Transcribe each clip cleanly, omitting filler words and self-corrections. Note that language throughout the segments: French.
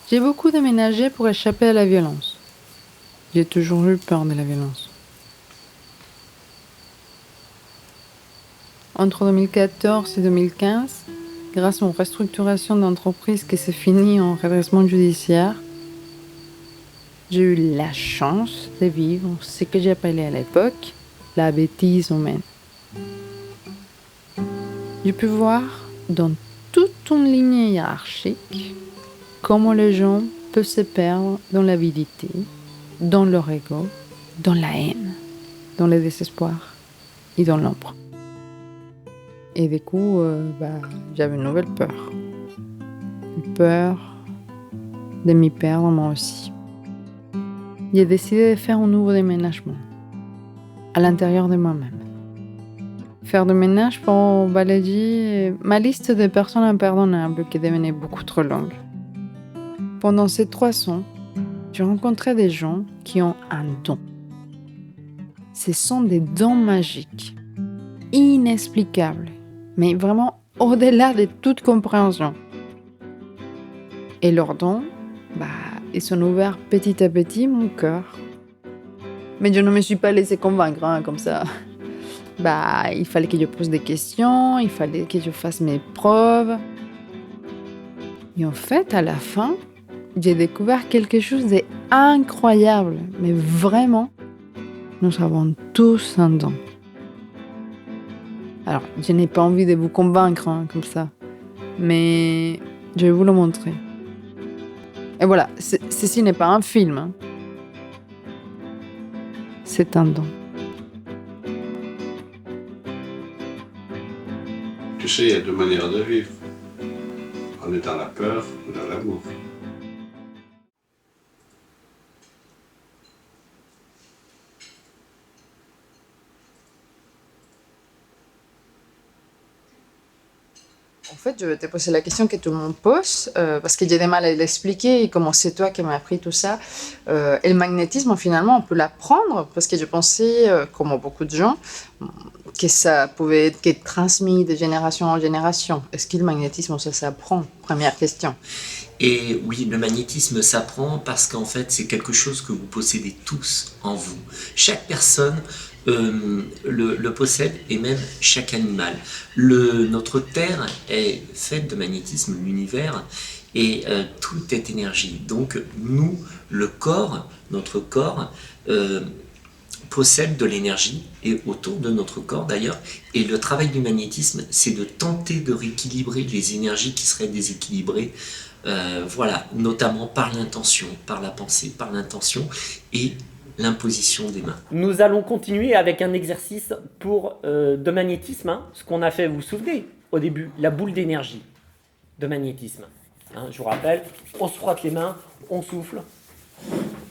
J'ai beaucoup déménagé pour échapper à la violence. J'ai toujours eu peur de la violence. Entre 2014 et 2015, grâce à une restructuration d'entreprise qui s'est finie en redressement judiciaire, j'ai eu la chance de vivre ce que j'appelais à l'époque la bêtise humaine. J'ai pu voir dans toute une ligne hiérarchique comment les gens peuvent se perdre dans l'avidité, dans leur ego, dans la haine, dans le désespoir et dans l'ombre. Et du coup, j'avais une nouvelle peur. Une peur de m'y perdre moi aussi. J'ai décidé de faire un nouveau déménagement à l'intérieur de moi-même. Faire du ménage pour balayer ma liste de personnes impardonnables qui devenait beaucoup trop longue. Pendant ces 3 ans, j'ai rencontré des gens qui ont un don. Ce sont des dons magiques, inexplicables, mais vraiment au-delà de toute compréhension. Et leurs dons, ils ont ouvert petit à petit mon cœur. Mais je ne me suis pas laissée convaincre, comme ça. Il fallait que je pose des questions, il fallait que je fasse mes preuves. Et en fait, à la fin, j'ai découvert quelque chose d'incroyable. Mais vraiment, nous avons tous un don. Alors, je n'ai pas envie de vous convaincre comme ça. Mais je vais vous le montrer. Et voilà, ceci n'est pas un film. C'est un don. Tu sais, il y a deux manières de vivre. On est dans la peur ou dans l'amour. En fait, je vais te poser la question que tout le monde pose, parce que j'ai du mal à l'expliquer, et comment c'est toi qui m'as appris tout ça. Et le magnétisme, finalement, on peut l'apprendre, parce que je pensais, comme beaucoup de gens, que ça pouvait être transmis de génération en génération. Est-ce que le magnétisme, ça s'apprend? Première question. Et oui, le magnétisme s'apprend parce qu'en fait, c'est quelque chose que vous possédez tous en vous. Chaque personne le possède, et même chaque animal. Notre Terre est faite de magnétisme, l'univers, et tout est énergie. Donc nous, le corps, notre corps, possède de l'énergie, et autour de notre corps d'ailleurs. Et le travail du magnétisme, c'est de tenter de rééquilibrer les énergies qui seraient déséquilibrées. Voilà, notamment par l'intention, par la pensée, par l'intention et l'imposition des mains. Nous allons continuer avec un exercice de magnétisme, ce qu'on a fait, vous vous souvenez, au début, la boule d'énergie de magnétisme. Je vous rappelle, on se frotte les mains, on souffle.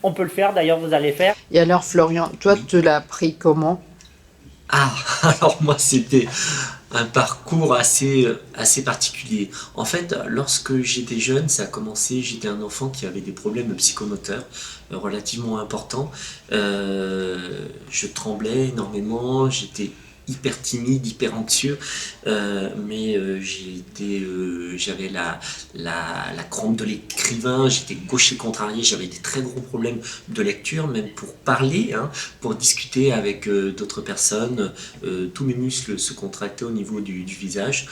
On peut le faire, d'ailleurs vous allez faire. Et alors Florian, toi tu l'as appris comment? Alors moi c'était un parcours assez particulier. En fait, lorsque j'étais jeune, ça a commencé, j'étais un enfant qui avait des problèmes psychomoteurs relativement importants. Je tremblais énormément, j'étais hyper timide, hyper anxieux, mais j'avais la crampe de l'écrivain, j'étais gaucher contrarié, j'avais des très gros problèmes de lecture, même pour parler, pour discuter avec d'autres personnes, tous mes muscles se contractaient au niveau du visage.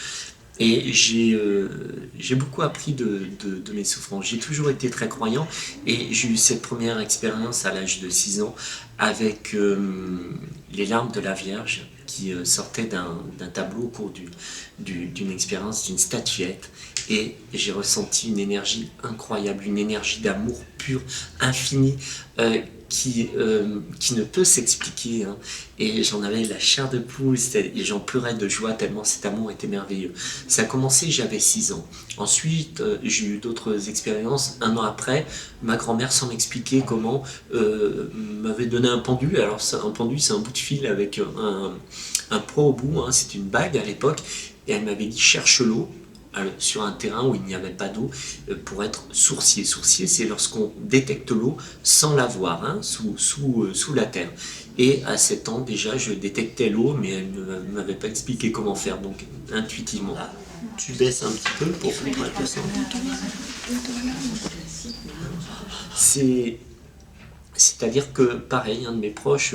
Et j'ai beaucoup appris de mes souffrances. J'ai toujours été très croyant, et j'ai eu cette première expérience à l'âge de 6 ans avec les larmes de la Vierge qui sortaient d'un tableau au cours d'une expérience, d'une statuette. Et j'ai ressenti une énergie incroyable, une énergie d'amour pur, infini, qui ne peut s'expliquer, et j'en avais la chair de poule, et j'en pleurais de joie tellement cet amour était merveilleux. Ça a commencé, j'avais 6 ans. Ensuite, j'ai eu d'autres expériences. 1 an après, ma grand-mère, sans m'expliquer comment, m'avait donné un pendule. Alors un pendule, c'est un bout de fil avec un pot au bout, c'est une bague à l'époque, et elle m'avait dit cherche l'eau. sur un terrain où il n'y avait pas d'eau pour être sourcier. Sourcier, c'est lorsqu'on détecte l'eau sans la voir, hein, sous la terre. Et à 7 ans déjà, je détectais l'eau, mais elle ne m'avait pas expliqué comment faire, donc intuitivement. Là, tu baisses un petit peu pour être le centre. C'est-à-dire que, pareil, un de mes proches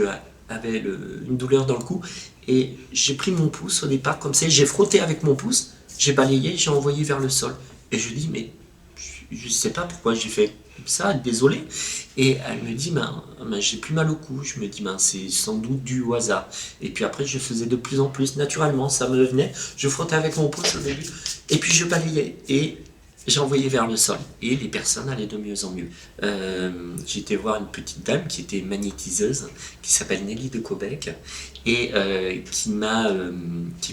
avait une douleur dans le cou, et j'ai pris mon pouce au départ comme ça, j'ai frotté avec mon pouce, j'ai balayé, j'ai envoyé vers le sol. Et je dis, mais je ne sais pas pourquoi j'ai fait ça, désolé. Et elle me dit, j'ai plus mal au cou. Je me dis, c'est sans doute dû au hasard. Et puis après, je faisais de plus en plus naturellement, ça me venait. Je frottais avec mon pouce au début, et puis je balayais. Et j'ai envoyé vers le sol et les personnes allaient de mieux en mieux. J'ai été voir une petite dame qui était magnétiseuse, qui s'appelle Nelly de Cobec, et qui m'a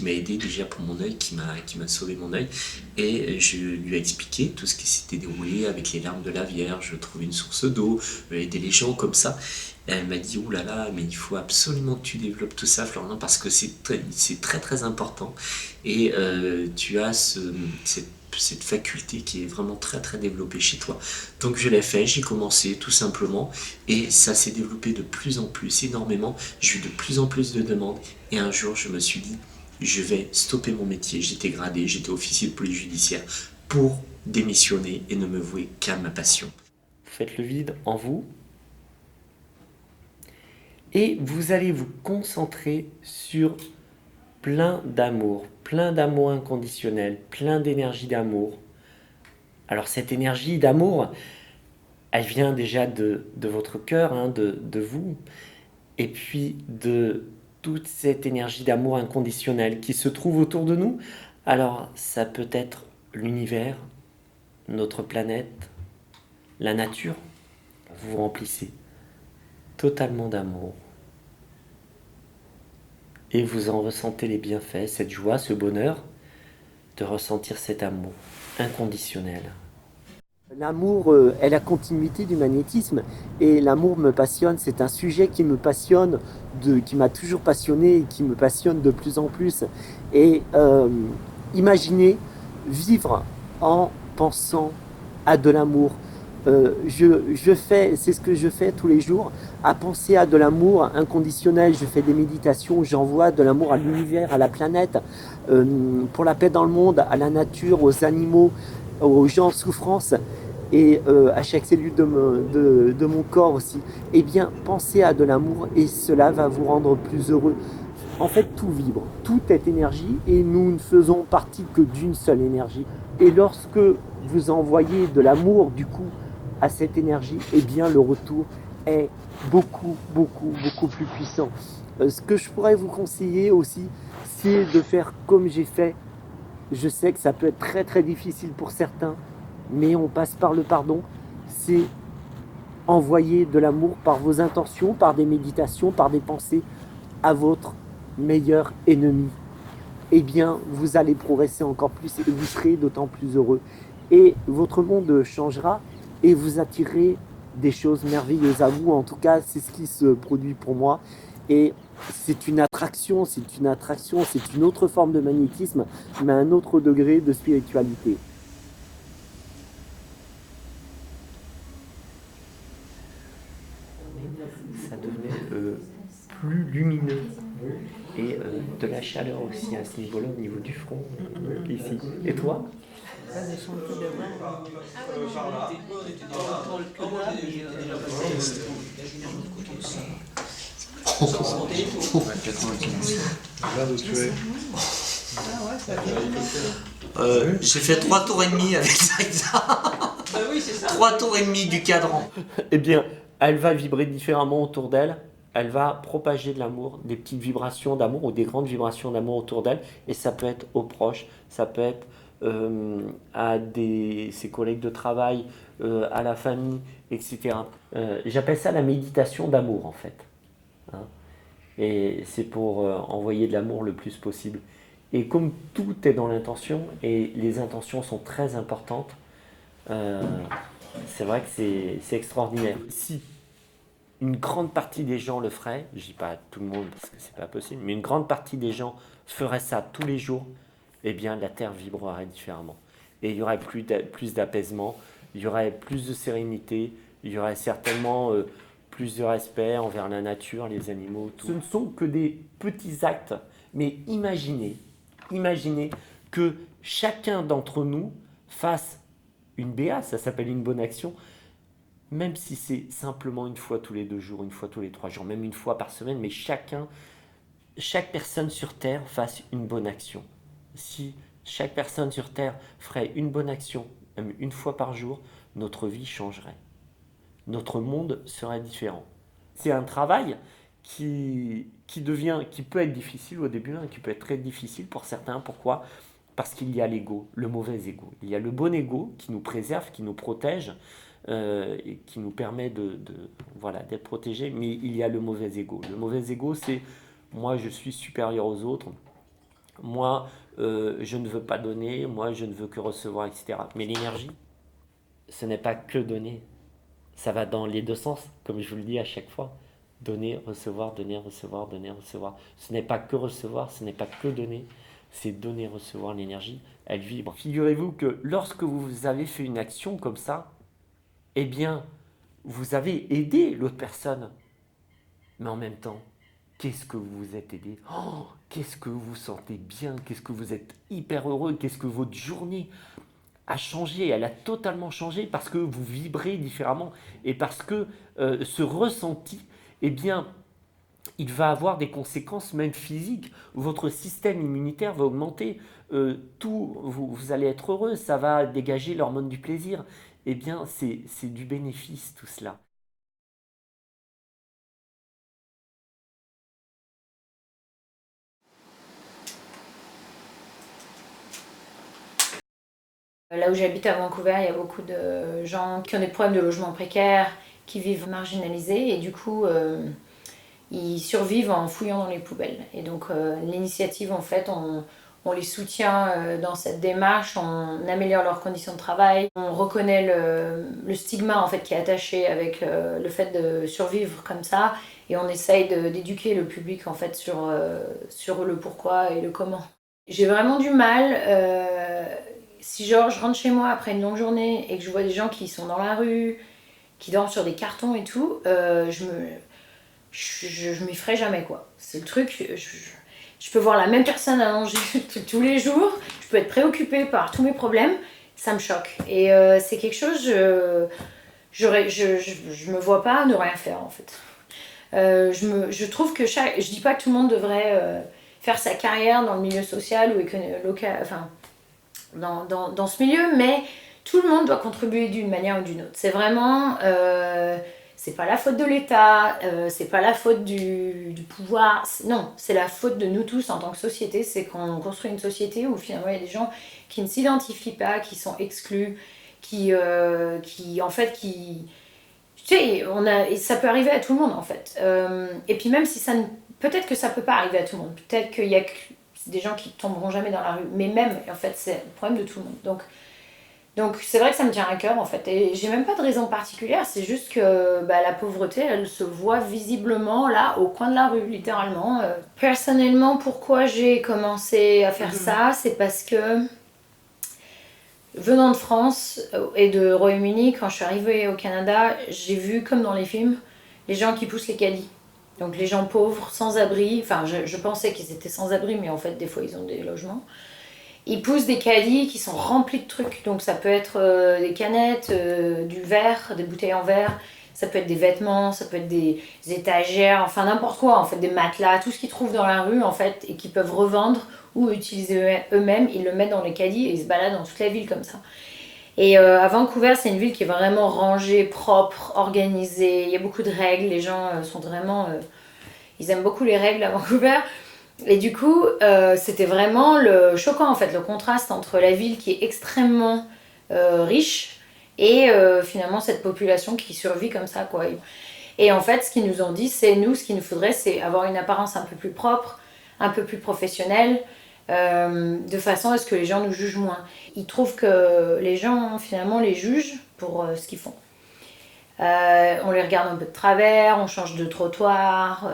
aidé déjà pour mon œil, qui m'a sauvé mon œil. Et je lui ai expliqué tout ce qui s'était déroulé avec les larmes de la Vierge, trouver une source d'eau, aider les gens comme ça. Elle m'a dit, ouh là là, mais il faut absolument que tu développes tout ça, Florian, parce que c'est très très important. Et tu as cette faculté qui est vraiment très très développée chez toi. Donc je l'ai fait, j'ai commencé tout simplement, et ça s'est développé de plus en plus, énormément. J'ai eu de plus en plus de demandes, et un jour je me suis dit, je vais stopper mon métier. J'étais gradé, j'étais officier de police judiciaire, pour démissionner et ne me vouer qu'à ma passion. Faites le vide en vous, et vous allez vous concentrer sur plein d'amour inconditionnel, plein d'énergie d'amour. Alors cette énergie d'amour, elle vient déjà de votre cœur, hein, de vous, et puis de toute cette énergie d'amour inconditionnel qui se trouve autour de nous. Alors ça peut être l'univers, notre planète, la nature. Vous vous remplissez totalement d'amour. Et vous en ressentez les bienfaits, cette joie, ce bonheur de ressentir cet amour inconditionnel. L'amour est la continuité du magnétisme, et l'amour me passionne. C'est un sujet qui me passionne, qui m'a toujours passionné et qui me passionne de plus en plus. Et imaginez vivre en pensant à de l'amour. C'est ce que je fais tous les jours, à penser à de l'amour inconditionnel. Je fais des méditations, j'envoie de l'amour à l'univers, à la planète, pour la paix dans le monde, à la nature, aux animaux, aux gens en souffrance, et à chaque cellule de mon corps aussi. Eh bien, pensez à de l'amour, et cela va vous rendre plus heureux. En fait, tout vibre, tout est énergie, et nous ne faisons partie que d'une seule énergie. Et lorsque vous envoyez de l'amour, du coup, à cette énergie, eh bien le retour est beaucoup plus puissant. Ce que je pourrais vous conseiller aussi, c'est de faire comme j'ai fait. Je sais que ça peut être très très difficile pour certains, mais on passe par le pardon. C'est envoyer de l'amour par vos intentions, par des méditations, par des pensées à votre meilleur ennemi. Eh bien, vous allez progresser encore plus, et vous serez d'autant plus heureux. Et votre monde changera, et vous attirez des choses merveilleuses à vous. En tout cas, c'est ce qui se produit pour moi. Et c'est une attraction, c'est une autre forme de magnétisme, mais un autre degré de spiritualité. Ça devenait plus lumineux. Et de la chaleur aussi à ce niveau-là, au niveau du front, ici. Et toi ? J'ai fait 3 tours et demi avec ça. 3 tours et demi du cadran. Eh bien, elle va vibrer différemment autour d'elle. Elle va propager de l'amour, des petites vibrations d'amour ou des grandes vibrations d'amour autour d'elle. Et ça peut être aux proches, ça peut être à ses collègues de travail, à la famille, etc. J'appelle ça la méditation d'amour, en fait. Hein, et c'est pour envoyer de l'amour le plus possible. Et comme tout est dans l'intention, et les intentions sont très importantes, c'est vrai que c'est extraordinaire. Si une grande partie des gens le feraient, je dis pas tout le monde parce que c'est pas possible, mais une grande partie des gens feraient ça tous les jours, eh bien la Terre vibrerait différemment. Et il y aurait plus d'apaisement, il y aurait plus de sérénité, il y aurait certainement plus de respect envers la nature, les animaux, tout. Ce ne sont que des petits actes, mais imaginez que chacun d'entre nous fasse une BA, ça s'appelle une bonne action, même si c'est simplement une fois tous les 2 jours, une fois tous les 3 jours, même une fois par semaine, mais chaque personne sur Terre fasse une bonne action. Si chaque personne sur Terre ferait une bonne action, même une fois par jour, notre vie changerait. Notre monde serait différent. C'est un travail qui peut être difficile au début, hein, qui peut être très difficile pour certains. Pourquoi ? Parce qu'il y a l'ego, le mauvais ego. Il y a le bon ego qui nous préserve, qui nous protège, et qui nous permet voilà, d'être protégés, mais il y a le mauvais ego. Le mauvais ego, c'est moi je suis supérieur aux autres, moi je ne veux pas donner, moi je ne veux que recevoir, etc. Mais l'énergie, ce n'est pas que donner, ça va dans les deux sens, comme je vous le dis à chaque fois. Donner, recevoir, donner, recevoir, donner, recevoir. Ce n'est pas que recevoir, ce n'est pas que donner, c'est donner, recevoir l'énergie, elle vibre. Figurez-vous que lorsque vous avez fait une action comme ça, eh bien, vous avez aidé l'autre personne. Mais en même temps, qu'est-ce que vous vous êtes aidé ? Oh, qu'est-ce que vous vous sentez bien ? Qu'est-ce que vous êtes hyper heureux ? Qu'est-ce que votre journée a changé ? Elle a totalement changé parce que vous vibrez différemment et parce que ce ressenti, eh bien, il va avoir des conséquences même physiques. Votre système immunitaire va augmenter, vous allez être heureux, ça va dégager l'hormone du plaisir. Eh bien, c'est du bénéfice tout cela. Là où j'habite à Vancouver, il y a beaucoup de gens qui ont des problèmes de logement précaire, qui vivent marginalisés et du coup ils survivent en fouillant dans les poubelles. Et donc l'initiative, en fait, on les soutient dans cette démarche, on améliore leurs conditions de travail, on reconnaît le stigma en fait, qui est attaché avec le fait de survivre comme ça et on essaye d'éduquer le public en fait, sur le pourquoi et le comment. J'ai vraiment du mal, si genre, je rentre chez moi après une longue journée et que je vois des gens qui sont dans la rue, qui dorment sur des cartons et tout, je m'y ferai jamais quoi. C'est le truc, je peux voir la même personne allongée tous les jours, je peux être préoccupée par tous mes problèmes, ça me choque. Et c'est quelque chose, je me vois pas ne rien faire en fait. Je trouve que je dis pas que tout le monde devrait faire sa carrière dans le milieu social ou local, enfin dans ce milieu, mais tout le monde doit contribuer d'une manière ou d'une autre. C'est vraiment... c'est pas la faute de l'État, c'est pas la faute du pouvoir, non, c'est la faute de nous tous en tant que société, c'est qu'on construit une société où finalement il y a des gens qui ne s'identifient pas, qui sont exclus, qui en fait, tu sais, ça peut arriver à tout le monde en fait. Et puis même si peut-être que ça peut pas arriver à tout le monde, peut-être qu'il y a des gens qui tomberont jamais dans la rue, mais même, en fait, c'est le problème de tout le monde. Donc c'est vrai que ça me tient à cœur en fait, et j'ai même pas de raison particulière, c'est juste que la pauvreté elle se voit visiblement là au coin de la rue, littéralement. Personnellement, pourquoi j'ai commencé à faire ça, c'est parce que venant de France et de Royaume-Uni, quand je suis arrivée au Canada, j'ai vu comme dans les films les gens qui poussent les caddies. Donc les gens pauvres, sans abri, enfin je pensais qu'ils étaient sans abri, mais en fait des fois ils ont des logements. Ils poussent des caddies qui sont remplis de trucs, donc ça peut être des canettes, du verre, des bouteilles en verre, ça peut être des vêtements, ça peut être des étagères, enfin n'importe quoi en fait, des matelas, tout ce qu'ils trouvent dans la rue en fait et qu'ils peuvent revendre ou utiliser eux-mêmes, ils le mettent dans les caddies et ils se baladent dans toute la ville comme ça. Et à Vancouver, c'est une ville qui est vraiment rangée, propre, organisée, il y a beaucoup de règles, les gens sont vraiment... ils aiment beaucoup les règles à Vancouver. Et du coup, c'était vraiment choquant en fait, le contraste entre la ville qui est extrêmement riche et finalement cette population qui survit comme ça quoi. Et en fait, ce qu'ils nous ont dit, c'est ce qu'il nous faudrait, c'est avoir une apparence un peu plus propre, un peu plus professionnelle, de façon à ce que les gens nous jugent moins. Ils trouvent que les gens finalement les jugent pour ce qu'ils font. On les regarde un peu de travers, on change de trottoir,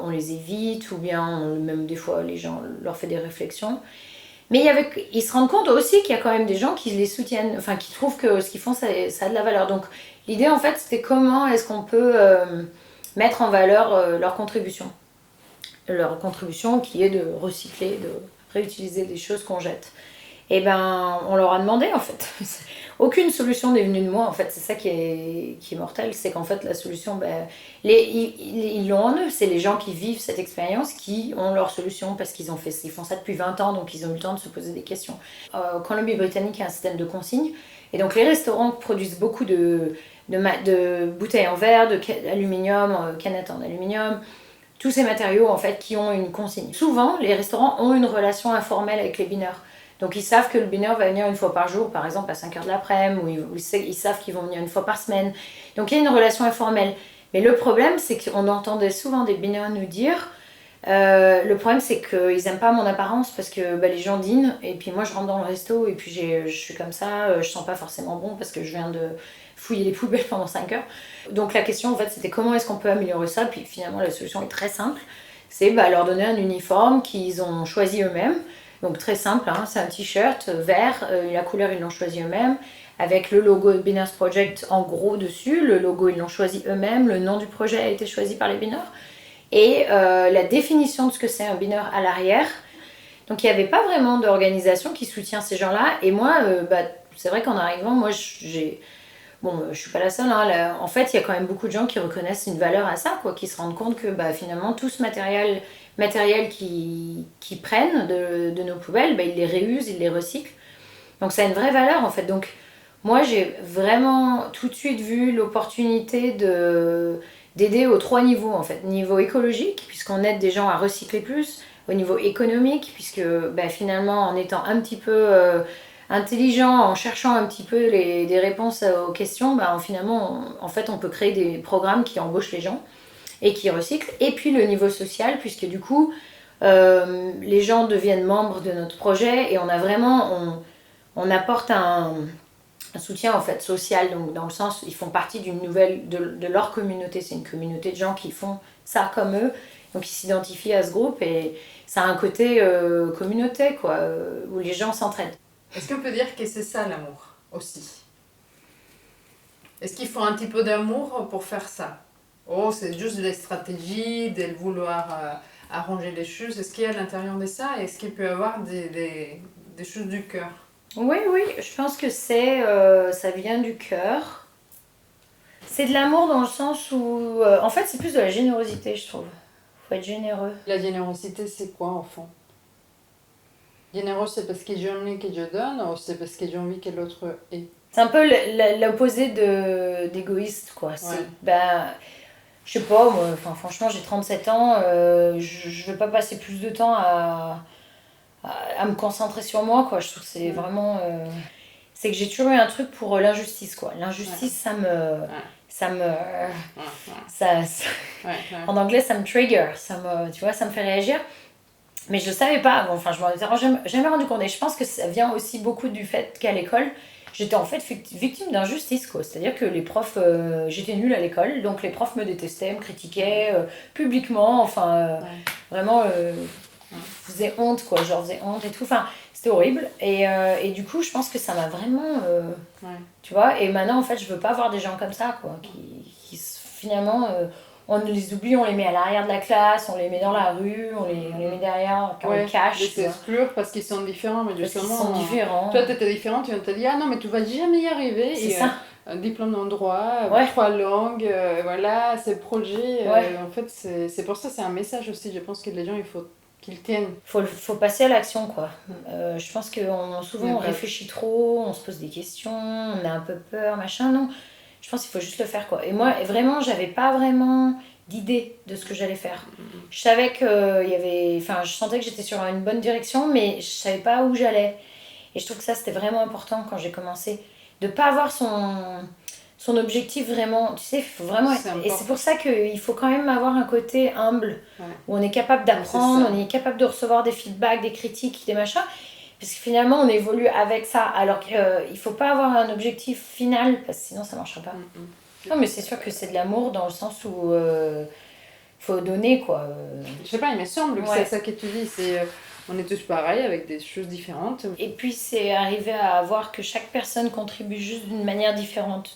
on les évite, ou bien même des fois les gens leur fait des réflexions. Mais ils se rendent compte aussi qu'il y a quand même des gens qui les soutiennent, enfin qui trouvent que ce qu'ils font, ça a de la valeur. Donc l'idée en fait c'était comment est-ce qu'on peut mettre en valeur leur contribution. Leur contribution qui est de recycler, de réutiliser des choses qu'on jette. Et ben on leur a demandé en fait. Aucune solution n'est venue de moi en fait, c'est ça qui est mortel, c'est qu'en fait la solution, ils l'ont en eux, c'est les gens qui vivent cette expérience qui ont leur solution parce ils font ça depuis 20 ans, donc ils ont eu le temps de se poser des questions. Colombie-Britannique a un système de consigne, et donc les restaurants produisent beaucoup de bouteilles en verre, d'aluminium, canettes en aluminium, tous ces matériaux en fait qui ont une consigne. Souvent, les restaurants ont une relation informelle avec les bineurs. Donc ils savent que le bineur va venir une fois par jour, par exemple à 5h de l'après-midi, ou ils savent qu'ils vont venir une fois par semaine. Donc il y a une relation informelle. Mais le problème, c'est qu'on entendait souvent des bineurs nous dire le problème, c'est qu'ils n'aiment pas mon apparence parce que les gens dînent, et puis moi je rentre dans le resto, et puis je suis comme ça, je sens pas forcément bon parce que je viens de fouiller les poubelles pendant 5 heures. Donc la question, en fait, c'était comment est-ce qu'on peut améliorer ça, puis finalement la solution est très simple. C'est leur donner un uniforme qu'ils ont choisi eux-mêmes. Donc très simple, hein, c'est un t-shirt vert, la couleur ils l'ont choisi eux-mêmes, avec le logo Biners Project en gros dessus, le logo ils l'ont choisi eux-mêmes, le nom du projet a été choisi par les bineurs, et la définition de ce que c'est un bineur à l'arrière. Donc il n'y avait pas vraiment d'organisation qui soutient ces gens-là, et moi, c'est vrai qu'en arrivant, moi je suis pas la seule, hein, en fait il y a quand même beaucoup de gens qui reconnaissent une valeur à ça, quoi, qui se rendent compte que finalement tout ce matériel qu'ils prennent de nos poubelles, ils les réusent, ils les recyclent. Donc ça a une vraie valeur en fait. Donc moi j'ai vraiment tout de suite vu l'opportunité d'aider aux 3 niveaux en fait. Niveau écologique, puisqu'on aide des gens à recycler plus. Au niveau économique, puisque finalement en étant un petit peu intelligent, en cherchant un petit peu des réponses aux questions, finalement en fait on peut créer des programmes qui embauchent les gens et qui recyclent. Et puis le niveau social, puisque du coup les gens deviennent membres de notre projet, et on apporte un soutien en fait social, donc dans le sens ils font partie de leur communauté. C'est une communauté de gens qui font ça comme eux, donc ils s'identifient à ce groupe, et ça a un côté communauté, quoi, où les gens s'entraident. Est-ce qu'on peut dire que c'est ça l'amour aussi? Est-ce qu'il faut un petit peu d'amour pour faire ça? Oh, c'est juste des stratégies, de vouloir arranger les choses. Est-ce qu'il y a à l'intérieur de ça? Est-ce qu'il peut y avoir des choses du cœur? Oui, je pense que ça vient du cœur. C'est de l'amour dans le sens où... en fait, c'est plus de la générosité, je trouve. Faut être généreux. La générosité, c'est quoi, en fond? Généreux, c'est parce que j'ai envie que je donne, ou c'est parce que j'ai envie que l'autre ait? C'est un peu l'opposé d'égoïste, quoi. Je sais pas, moi, franchement, j'ai 37 ans, je veux pas passer plus de temps à me concentrer sur moi, quoi. Je trouve que c'est vraiment... c'est que j'ai toujours eu un truc pour l'injustice, quoi. L'injustice, en anglais, ça me trigger, tu vois, ça me fait réagir. Mais je savais pas, je m'en étais jamais rendu compte. Et je pense que ça vient aussi beaucoup du fait qu'à l'école, j'étais en fait victime d'injustice, quoi. C'est-à-dire que les profs, j'étais nulle à l'école, donc les profs me détestaient, me critiquaient publiquement, vraiment, faisaient honte, quoi. Je leur faisais honte et tout. C'était horrible. Et du coup, je pense que ça m'a vraiment... Tu vois, et maintenant, en fait, je veux pas voir des gens comme ça, quoi, qui finalement... on les oublie, on les met à l'arrière de la classe, on les met dans la rue, on les met derrière, on les cache. Les exclure parce qu'ils sont différents, mais justement... Parce qu'ils sont différents. Toi, t'étais différent, tu te dis, ah non, mais tu vas jamais y arriver. C'est ça. Un diplôme en droit, 3 langues, voilà, ces projets. En fait, c'est pour ça, c'est un message aussi. Je pense que les gens, il faut qu'ils tiennent. Faut passer à l'action, quoi. Je pense que souvent, on réfléchit trop, on se pose des questions, on a un peu peur, machin, non. Je pense qu'il faut juste le faire, quoi. Et moi, vraiment, j'avais pas vraiment d'idée de ce que j'allais faire. Je savais je sentais que j'étais sur une bonne direction, mais je savais pas où j'allais. Et je trouve que ça, c'était vraiment important quand j'ai commencé. De pas avoir son objectif vraiment, tu sais, il faut vraiment... Et c'est pour ça qu'il faut quand même avoir un côté humble, où on est capable d'apprendre, on est capable de recevoir des feedbacks, des critiques, des machins. Parce que finalement, on évolue avec ça, alors qu'il ne faut pas avoir un objectif final, parce que sinon, ça ne marchera pas. Non, mais c'est sûr que c'est de l'amour dans le sens où il faut donner, quoi. Je sais pas, il me semble que c'est ça que tu dis. On est tous pareils avec des choses différentes. Et puis c'est arriver à voir que chaque personne contribue juste d'une manière différente.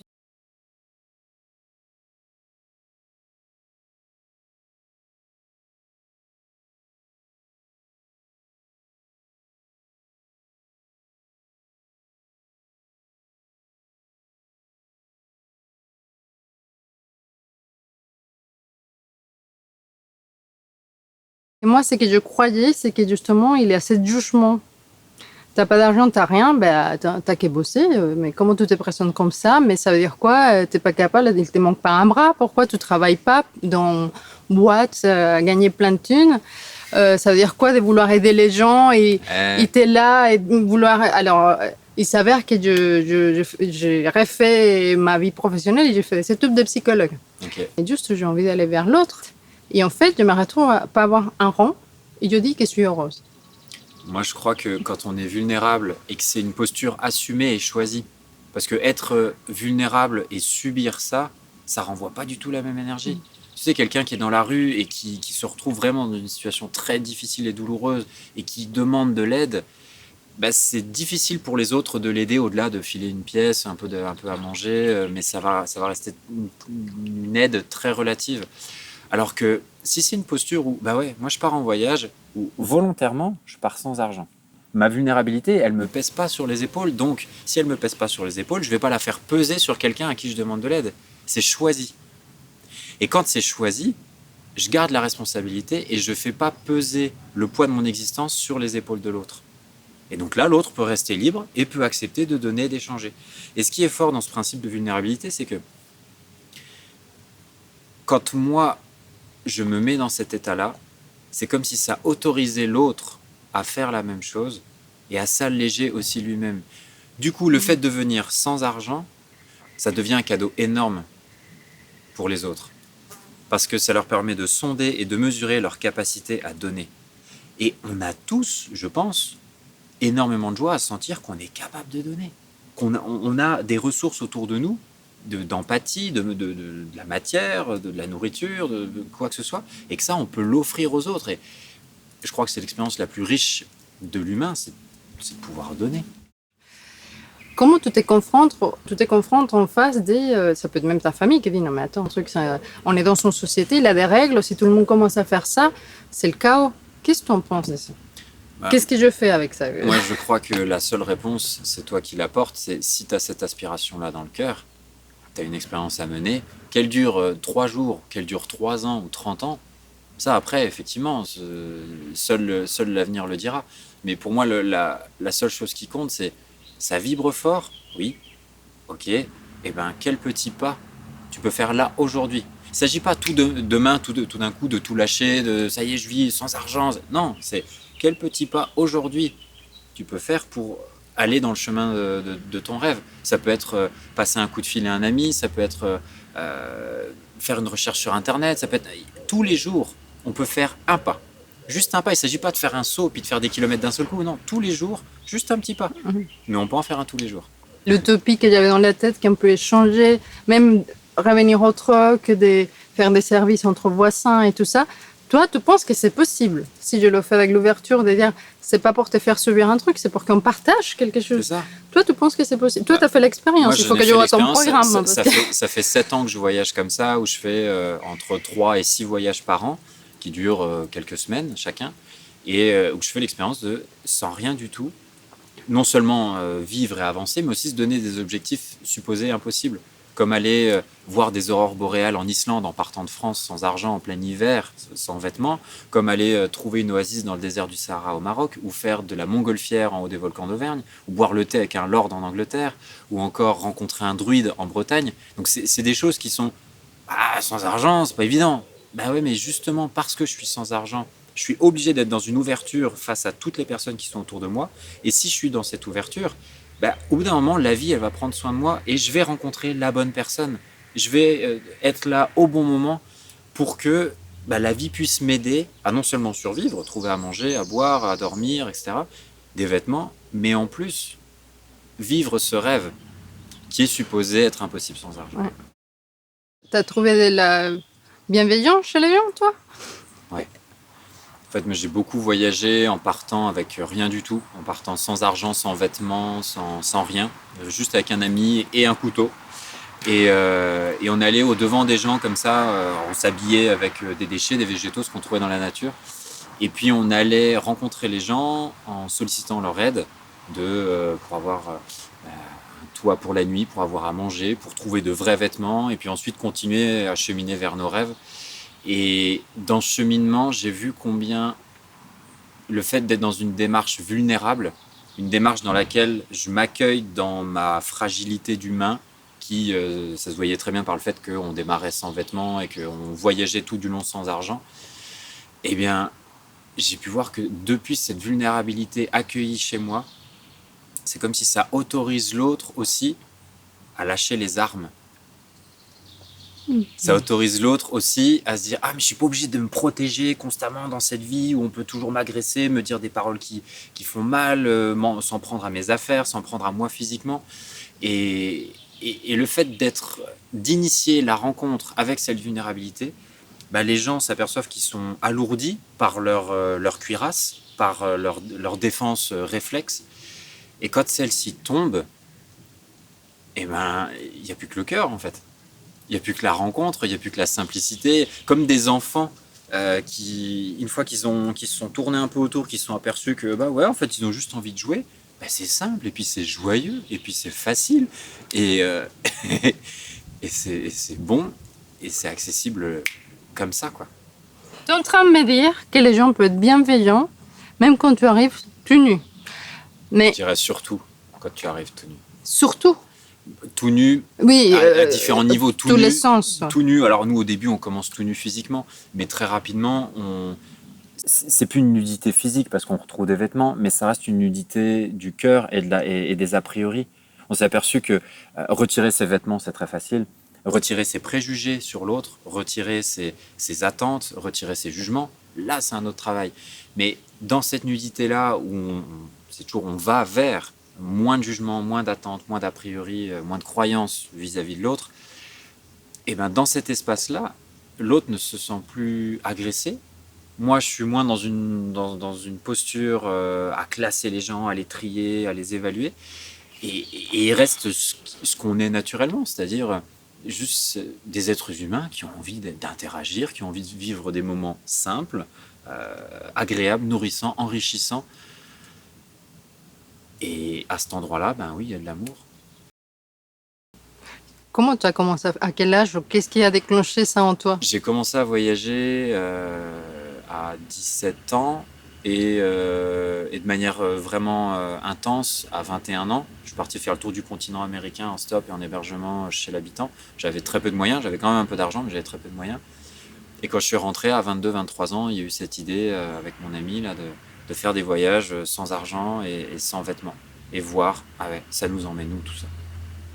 Et moi, ce que je croyais, c'est que justement, il y a ce jugement. T'as pas d'argent, t'as rien, ben t'as qu'à bosser. Mais comment tu te présentes comme ça? Mais ça veut dire quoi? T'es pas capable, il te manque pas un bras. Pourquoi tu travailles pas dans boîte à gagner plein de thunes? Ça veut dire quoi de vouloir aider les gens et t'es là et de vouloir. Alors, il s'avère que j'ai refait ma vie professionnelle et j'ai fait des études de psychologue. Ok. Et juste, j'ai envie d'aller vers l'autre. Et en fait, je me retrouve à pas avoir un rond et je dis que je suis heureuse. Moi, je crois que quand on est vulnérable et que c'est une posture assumée et choisie, parce que être vulnérable et subir ça, ça renvoie pas du tout la même énergie. Tu sais, quelqu'un qui est dans la rue et qui se retrouve vraiment dans une situation très difficile et douloureuse et qui demande de l'aide, bah, c'est difficile pour les autres de l'aider au-delà de filer une pièce, un peu à manger, mais ça va rester une aide très relative. Alors que si c'est une posture où, bah ouais, moi je pars en voyage, où volontairement je pars sans argent. Ma vulnérabilité, elle me pèse pas sur les épaules, donc si elle me pèse pas sur les épaules, je vais pas la faire peser sur quelqu'un à qui je demande de l'aide. C'est choisi. Et quand c'est choisi, je garde la responsabilité et je fais pas peser le poids de mon existence sur les épaules de l'autre. Et donc là, l'autre peut rester libre et peut accepter de donner et d'échanger. Et ce qui est fort dans ce principe de vulnérabilité, c'est que quand moi, je me mets dans cet état-là, c'est comme si ça autorisait l'autre à faire la même chose et à s'alléger aussi lui-même. Du coup, le fait de venir sans argent, ça devient un cadeau énorme pour les autres. Parce que ça leur permet de sonder et de mesurer leur capacité à donner. Et on a tous, je pense, énormément de joie à sentir qu'on est capable de donner. On a des ressources autour de nous, d'empathie, de la matière, de la nourriture, de quoi que ce soit, et que ça, on peut l'offrir aux autres. Et je crois que c'est l'expérience la plus riche de l'humain, c'est de pouvoir donner. Comment tu te confrontes en face des... ça peut être même ta famille qui dit, non mais attends, on est dans une société, il y a des règles, si tout le monde commence à faire ça, c'est le chaos. Qu'est-ce que tu en penses de ça? Qu'est-ce que je fais avec ça? Moi, je crois que la seule réponse, c'est toi qui l'apportes, c'est si tu as cette aspiration-là dans le cœur, tu as une expérience à mener, qu'elle dure 3 jours, qu'elle dure 3 ans ou 30 ans, ça après, effectivement, seul l'avenir le dira. Mais pour moi, la seule chose qui compte, c'est ça vibre fort, oui, ok, et ben quel petit pas tu peux faire là aujourd'hui. Il ne s'agit pas demain, tout d'un coup, de tout lâcher, de ça y est, je vis sans argent. Non, c'est quel petit pas aujourd'hui tu peux faire pour aller dans le chemin de ton rêve. Ça peut être passer un coup de fil à un ami, ça peut être faire une recherche sur Internet, ça peut être tous les jours, on peut faire un pas. Juste un pas, il ne s'agit pas de faire un saut puis de faire des kilomètres d'un seul coup, non, tous les jours, juste un petit pas. Mais on peut en faire un tous les jours. L'utopie que j'avais dans la tête, qu'on peut échanger, même revenir au troc, faire des services entre voisins et tout ça. Toi, tu penses que c'est possible? Si je le fais avec l'ouverture, de dire, c'est pas pour te faire subir un truc, c'est pour qu'on partage quelque chose. C'est ça. Toi, tu penses que c'est possible? Toi, tu as fait l'expérience, il faut que je vois ton programme. Ça fait 7 ans que je voyage comme ça, où je fais entre 3 et 6 voyages par an, qui durent quelques semaines chacun, et où je fais l'expérience de, sans rien du tout, non seulement vivre et avancer, mais aussi se donner des objectifs supposés impossibles, comme aller voir des aurores boréales en Islande en partant de France sans argent en plein hiver, sans vêtements, comme aller trouver une oasis dans le désert du Sahara au Maroc, ou faire de la montgolfière en haut des volcans d'Auvergne, ou boire le thé avec un lord en Angleterre, ou encore rencontrer un druide en Bretagne. Donc c'est des choses qui sont sans argent, c'est pas évident. Ben oui, mais justement parce que je suis sans argent, je suis obligé d'être dans une ouverture face à toutes les personnes qui sont autour de moi. Et si je suis dans cette ouverture, au bout d'un moment, la vie, elle va prendre soin de moi et je vais rencontrer la bonne personne. Je vais être là au bon moment pour que la vie puisse m'aider à non seulement survivre, trouver à manger, à boire, à dormir, etc., des vêtements, mais en plus, vivre ce rêve qui est supposé être impossible sans argent. Ouais. Tu as trouvé de la bienveillance chez les gens, toi? Ouais. En fait, moi, j'ai beaucoup voyagé en partant avec rien du tout, en partant sans argent, sans vêtements, sans rien, juste avec un ami et un couteau. Et on allait au devant des gens comme ça, on s'habillait avec des déchets, des végétaux, ce qu'on trouvait dans la nature. Et puis on allait rencontrer les gens en sollicitant leur aide pour avoir un toit pour la nuit, pour avoir à manger, pour trouver de vrais vêtements, et puis ensuite continuer à cheminer vers nos rêves. Et dans ce cheminement, j'ai vu combien le fait d'être dans une démarche vulnérable, une démarche dans laquelle je m'accueille dans ma fragilité d'humain, qui, ça se voyait très bien par le fait qu'on démarrait sans vêtements et qu'on voyageait tout du long sans argent, eh bien, j'ai pu voir que depuis cette vulnérabilité accueillie chez moi, c'est comme si ça autorise l'autre aussi à lâcher les armes. Ça autorise l'autre aussi à se dire « Ah, mais je suis pas obligé de me protéger constamment dans cette vie où on peut toujours m'agresser, me dire des paroles qui font mal, s'en prendre à mes affaires, s'en prendre à moi physiquement. » Et le fait d'initier la rencontre avec cette vulnérabilité, bah, les gens s'aperçoivent qu'ils sont alourdis par leur cuirasse, par leur défense réflexe. Et quand celle-ci tombe, eh ben, il n'y a plus que le cœur, en fait. Il n'y a plus que la rencontre, il n'y a plus que la simplicité. Comme des enfants qui, une fois qu'ils se sont tournés un peu autour, qu'ils se sont aperçus que, bah ouais, en fait, ils ont juste envie de jouer, bah, c'est simple, et puis c'est joyeux, et puis c'est facile, et, et c'est bon, et c'est accessible comme ça, quoi. Tu es en train de me dire que les gens peuvent être bienveillants, même quand tu arrives tout nu. Mais Je dirais surtout quand tu arrives tout nu. surtout, Tout nu, oui, à différents niveaux, tout tous nu. les sens. Tout nu, alors nous au début on commence tout nu physiquement, mais très rapidement c'est plus une nudité physique parce qu'on retrouve des vêtements, mais ça reste une nudité du cœur et des a priori. On s'est aperçu que retirer ses vêtements c'est très facile, retirer ses préjugés sur l'autre, retirer ses attentes, retirer ses jugements, là c'est un autre travail. Mais dans cette nudité-là où c'est toujours on va vers moins de jugement, moins d'attentes, moins d'a priori, moins de croyances vis-à-vis de l'autre, et ben dans cet espace-là, l'autre ne se sent plus agressé. Moi, je suis moins dans une posture à classer les gens, à les trier, à les évaluer. Et il reste ce qu'on est naturellement, c'est-à-dire juste des êtres humains qui ont envie d'interagir, qui ont envie de vivre des moments simples, agréables, nourrissants, enrichissants. Et à cet endroit-là, ben oui, il y a de l'amour. Comment tu as commencé à quel âge? Qu'est-ce qui a déclenché ça en toi? J'ai commencé à voyager à 17 ans et de manière vraiment intense à 21 ans. Je suis parti faire le tour du continent américain en stop et en hébergement chez l'habitant. J'avais très peu de moyens, j'avais quand même un peu d'argent, mais j'avais très peu de moyens. Et quand je suis rentré à 22-23 ans, il y a eu cette idée avec mon ami là, de faire des voyages sans argent et sans vêtements. Et voir, ah ouais, ça nous emmène où tout ça.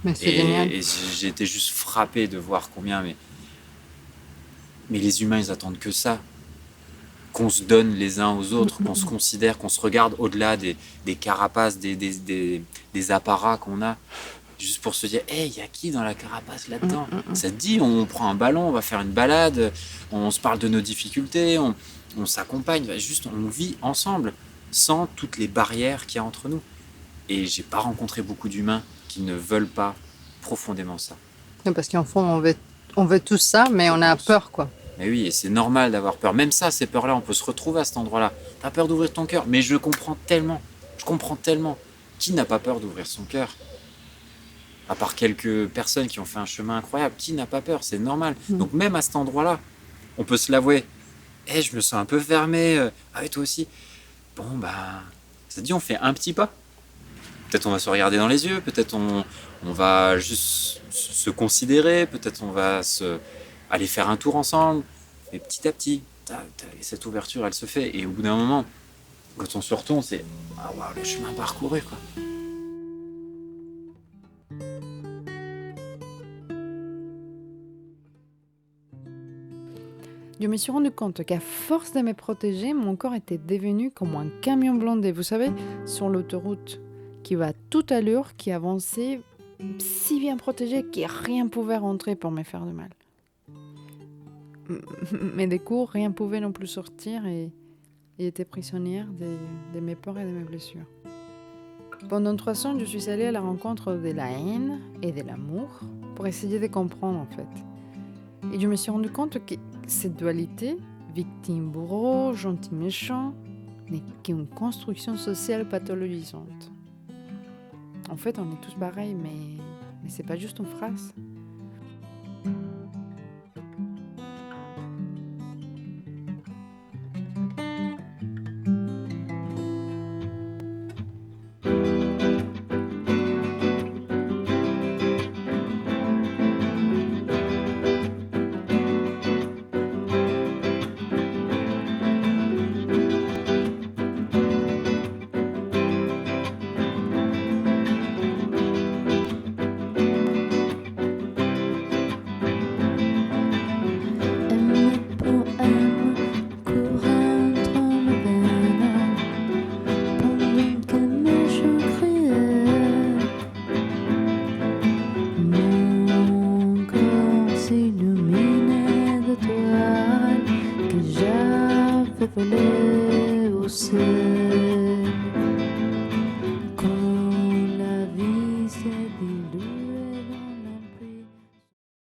Mais c'est génial. Et j'ai été juste frappé de voir combien, mais les humains, ils attendent que ça. Qu'on se donne les uns aux autres, qu'on se considère, qu'on se regarde au-delà des carapaces, des apparats qu'on a, juste pour se dire, hey, il y a qui dans la carapace là-dedans? Ça te dit, on prend un ballon, on va faire une balade, on se parle de nos difficultés, on s'accompagne, juste on vit ensemble, sans toutes les barrières qu'il y a entre nous. Et j'ai pas rencontré beaucoup d'humains qui ne veulent pas profondément ça. Non, parce qu'en fond, on veut tout ça, mais on a peur, quoi. Mais oui, et c'est normal d'avoir peur. Même ça, ces peurs-là, on peut se retrouver à cet endroit-là. T'as peur d'ouvrir ton cœur, mais je comprends tellement. Qui n'a pas peur d'ouvrir son cœur? À part quelques personnes qui ont fait un chemin incroyable, qui n'a pas peur? C'est normal. Donc même à cet endroit-là, on peut se l'avouer. Eh, je me sens un peu fermé. Ah oui, toi aussi. Bon, bah, ça te dit, on fait un petit pas. Peut-être on va se regarder dans les yeux, peut-être on va juste se considérer, peut-être on va aller faire un tour ensemble. Et petit à petit, cette ouverture, elle se fait. Et au bout d'un moment, quand on se retourne, c'est « Ah waouh, le chemin parcouru, quoi ». Je me suis rendu compte qu'à force de me protéger, mon corps était devenu comme un camion blindé, vous savez, sur l'autoroute, qui va à toute allure, qui avançait si bien protégé que rien ne pouvait rentrer pour me faire de mal. Mais du coup, rien ne pouvait non plus sortir et et était prisonnière de mes peurs et de mes blessures. Pendant 3 ans, je suis allée à la rencontre de la haine et de l'amour pour essayer de comprendre en fait. Et je me suis rendu compte que cette dualité, victime-bourreau, gentil-méchant, n'est qu'une construction sociale pathologisante. En fait, on est tous pareils, mais c'est pas juste une phrase. Voler au ciel.